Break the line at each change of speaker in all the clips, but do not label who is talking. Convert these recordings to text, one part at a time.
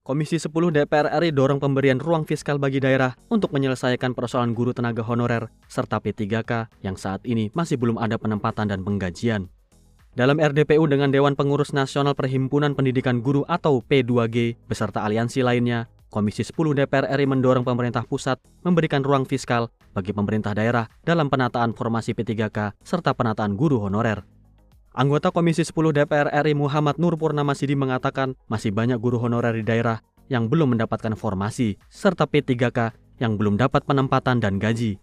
Komisi 10 DPR RI dorong pemberian ruang fiskal bagi daerah untuk menyelesaikan persoalan guru tenaga honorer serta P3K yang saat ini masih belum ada penempatan dan penggajian. Dalam RDPU dengan Dewan Pengurus Nasional Perhimpunan Pendidikan Guru atau P2G beserta aliansi lainnya, Komisi 10 DPR RI mendorong pemerintah pusat memberikan ruang fiskal bagi pemerintah daerah dalam penataan formasi P3K serta penataan guru honorer. Anggota Komisi 10 DPR RI Muhammad Nur Purnamasidi mengatakan masih banyak guru honorer di daerah yang belum mendapatkan formasi serta P3K yang belum dapat penempatan dan gaji.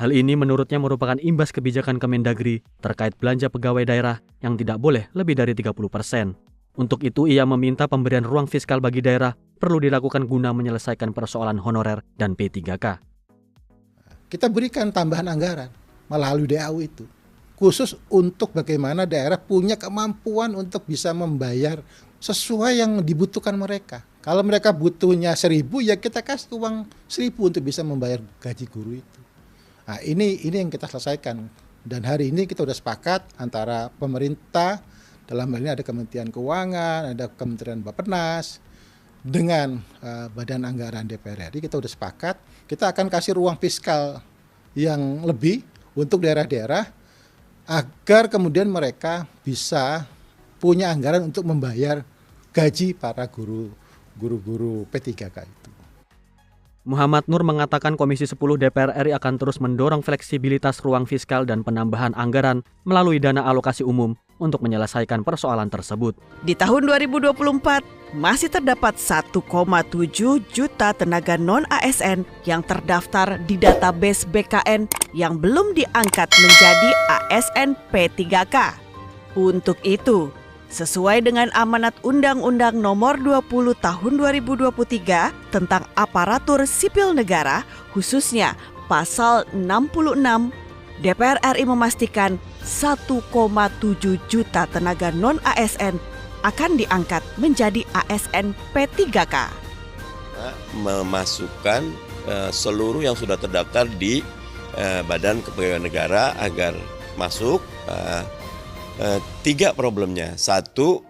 Hal ini menurutnya merupakan imbas kebijakan Kemendagri terkait belanja pegawai daerah yang tidak boleh lebih dari 30%. Untuk itu ia meminta pemberian ruang fiskal bagi daerah perlu dilakukan guna menyelesaikan persoalan honorer dan P3K.
Kita berikan tambahan anggaran melalui DAU itu, khusus untuk bagaimana daerah punya kemampuan untuk bisa membayar sesuai yang dibutuhkan mereka. Kalau mereka butuhnya 1.000, ya kita kasih uang 1.000 untuk bisa membayar gaji guru itu. Nah, ini yang kita selesaikan. Dan hari ini kita sudah sepakat antara pemerintah, dalam hal ini ada Kementerian Keuangan, ada Kementerian Bappenas, dengan Badan Anggaran DPR RI, kita sudah sepakat, kita akan kasih ruang fiskal yang lebih untuk daerah-daerah, agar kemudian mereka bisa punya anggaran untuk membayar gaji para guru-guru P3K itu.
Muhammad Nur mengatakan Komisi 10 DPR RI akan terus mendorong fleksibilitas ruang fiskal dan penambahan anggaran melalui dana alokasi umum untuk menyelesaikan persoalan tersebut.
Di tahun 2024, masih terdapat 1,7 juta tenaga non-ASN yang terdaftar di database BKN yang belum diangkat menjadi ASN P3K. Untuk itu, sesuai dengan amanat Undang-Undang Nomor 20 Tahun 2023 tentang Aparatur Sipil Negara, khususnya Pasal 66, DPR RI memastikan 1,7 juta tenaga non-ASN akan diangkat menjadi ASN P3K.
Memasukkan seluruh yang sudah terdaftar di Badan Kepegawaian Negara agar masuk. Tiga problemnya. Satu,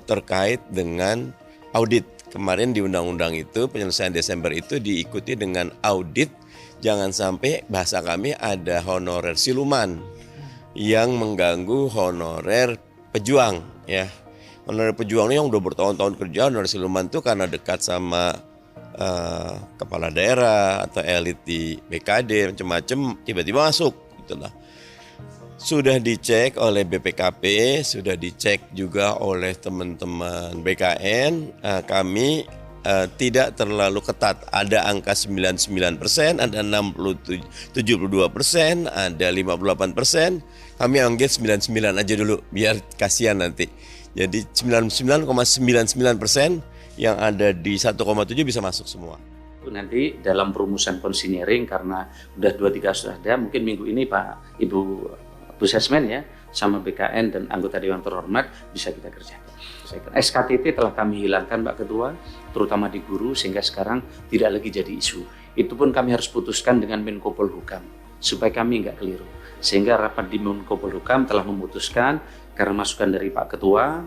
terkait dengan audit. Kemarin di undang-undang itu penyelesaian Desember itu diikuti dengan audit. Jangan sampai bahasa kami ada honorer siluman yang mengganggu honorer pejuang, ya. Honorer pejuang ini yang udah bertahun-tahun kerja, honorer siluman itu karena dekat sama kepala daerah atau elit di BKD macam-macam, tiba-tiba masuk, gitulah. Sudah dicek oleh BPKP, sudah dicek juga oleh teman-teman BKN, kami tidak terlalu ketat. Ada angka 99%, ada 72%, ada 58%. Kami anggap 99 aja dulu, biar kasihan nanti. Jadi 99,99% yang ada di 1,7 bisa masuk semua.
Nanti dalam perumusan konsinyering, karena udah 2-3 sudah ada, mungkin minggu ini Pak Ibu Busesmen ya, sama BKN dan anggota Dewan terhormat bisa kita kerjakan. SKTT telah kami hilangkan Pak Ketua, terutama di guru, sehingga sekarang tidak lagi jadi isu. Itu pun kami harus putuskan dengan Menko Polhukam, supaya kami nggak keliru. Sehingga rapat di Menko Polhukam telah memutuskan, karena masukan dari Pak Ketua,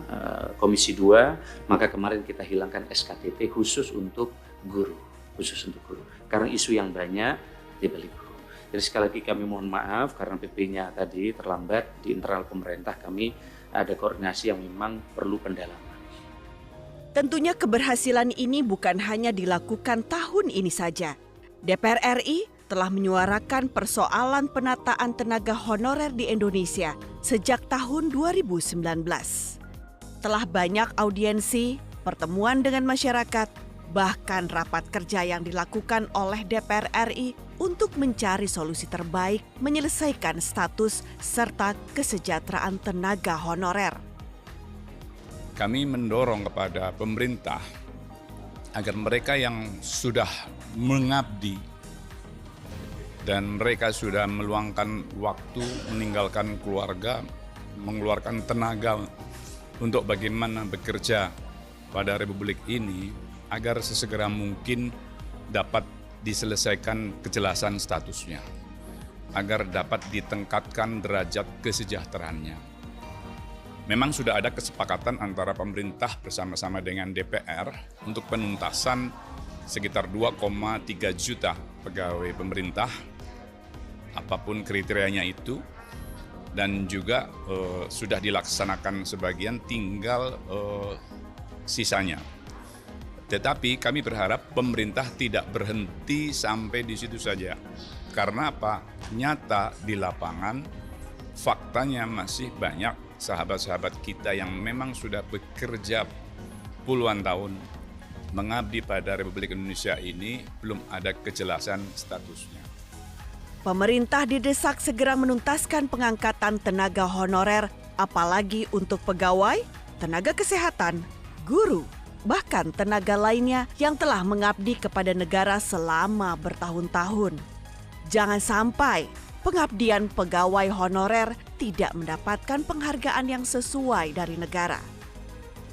Komisi 2, maka kemarin kita hilangkan SKTT khusus untuk guru. Karena isu yang banyak di balik guru. Jadi sekali lagi kami mohon maaf karena PP-nya tadi terlambat. Di internal pemerintah kami ada koordinasi yang memang perlu pendalaman.
Tentunya keberhasilan ini bukan hanya dilakukan tahun ini saja. DPR RI telah menyuarakan persoalan penataan tenaga honorer di Indonesia sejak tahun 2019. Telah banyak audiensi, pertemuan dengan masyarakat, bahkan rapat kerja yang dilakukan oleh DPR RI untuk mencari solusi terbaik menyelesaikan status serta kesejahteraan tenaga honorer.
Kami mendorong kepada pemerintah agar mereka yang sudah mengabdi dan mereka sudah meluangkan waktu, meninggalkan keluarga, mengeluarkan tenaga untuk bagaimana bekerja pada Republik ini, agar sesegera mungkin dapat diselesaikan kejelasan statusnya, agar dapat ditingkatkan derajat kesejahteraannya. Memang sudah ada kesepakatan antara pemerintah bersama-sama dengan DPR untuk penuntasan sekitar 2,3 juta pegawai pemerintah, apapun kriterianya itu, dan juga sudah dilaksanakan sebagian, tinggal sisanya. Tetapi kami berharap pemerintah tidak berhenti sampai di situ saja. Karena apa? Nyata di lapangan, faktanya masih banyak sahabat-sahabat kita yang memang sudah bekerja puluhan tahun mengabdi pada Republik Indonesia ini, belum ada kejelasan statusnya.
Pemerintah didesak segera menuntaskan pengangkatan tenaga honorer, apalagi untuk pegawai, tenaga kesehatan, guru, bahkan tenaga lainnya yang telah mengabdi kepada negara selama bertahun-tahun. Jangan sampai pengabdian pegawai honorer tidak mendapatkan penghargaan yang sesuai dari negara.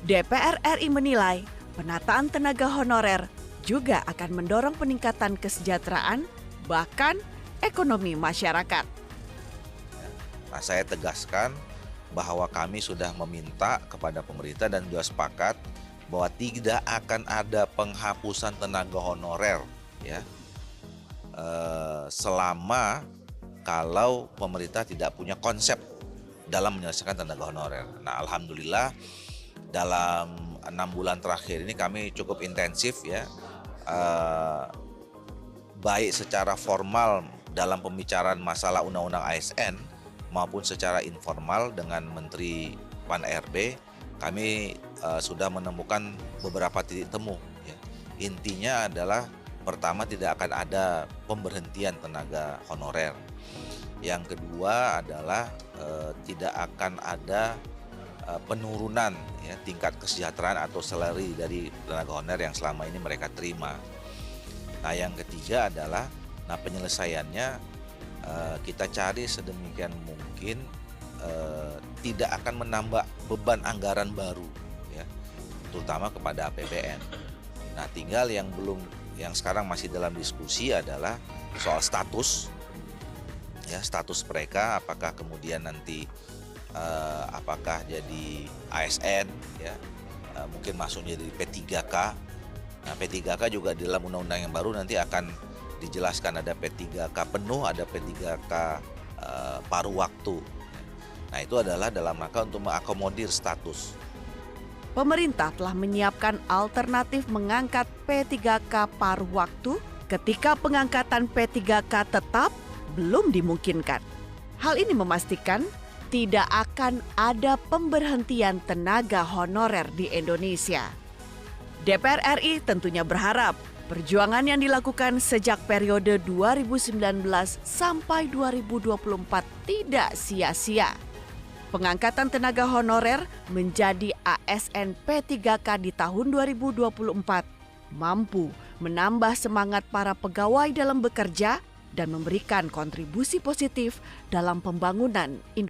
DPR RI menilai penataan tenaga honorer juga akan mendorong peningkatan kesejahteraan, bahkan ekonomi masyarakat.
Nah, saya tegaskan bahwa kami sudah meminta kepada pemerintah dan juga sepakat bahwa tidak akan ada penghapusan tenaga honorer, ya, selama kalau pemerintah tidak punya konsep dalam menyelesaikan tenaga honorer. Nah, alhamdulillah dalam 6 bulan terakhir ini kami cukup intensif, ya, baik secara formal dalam pembicaraan masalah undang-undang ASN maupun secara informal dengan Menteri Pan-RB. Kami sudah menemukan beberapa titik temu, ya. Intinya adalah pertama, tidak akan ada pemberhentian tenaga honorer. Yang kedua adalah tidak akan ada penurunan, ya, tingkat kesejahteraan atau salary dari tenaga honorer yang selama ini mereka terima. Nah, yang ketiga adalah penyelesaiannya kita cari sedemikian mungkin tidak akan menambah beban anggaran baru, ya, terutama kepada APBN. Nah, tinggal yang sekarang masih dalam diskusi adalah soal status, ya, status mereka, apakah kemudian nanti apakah jadi ASN, ya, mungkin masuknya dari P3K. Nah, P3K juga di dalam undang-undang yang baru nanti akan dijelaskan ada P3K penuh, ada P3K paruh waktu. Nah, itu adalah dalam rangka untuk mengakomodir status.
Pemerintah telah menyiapkan alternatif mengangkat P3K paruh waktu ketika pengangkatan P3K tetap belum dimungkinkan. Hal ini memastikan tidak akan ada pemberhentian tenaga honorer di Indonesia. DPR RI tentunya berharap perjuangan yang dilakukan sejak periode 2019 sampai 2024 tidak sia-sia. Pengangkatan tenaga honorer menjadi ASN P3K di tahun 2024 mampu menambah semangat para pegawai dalam bekerja dan memberikan kontribusi positif dalam pembangunan Indonesia.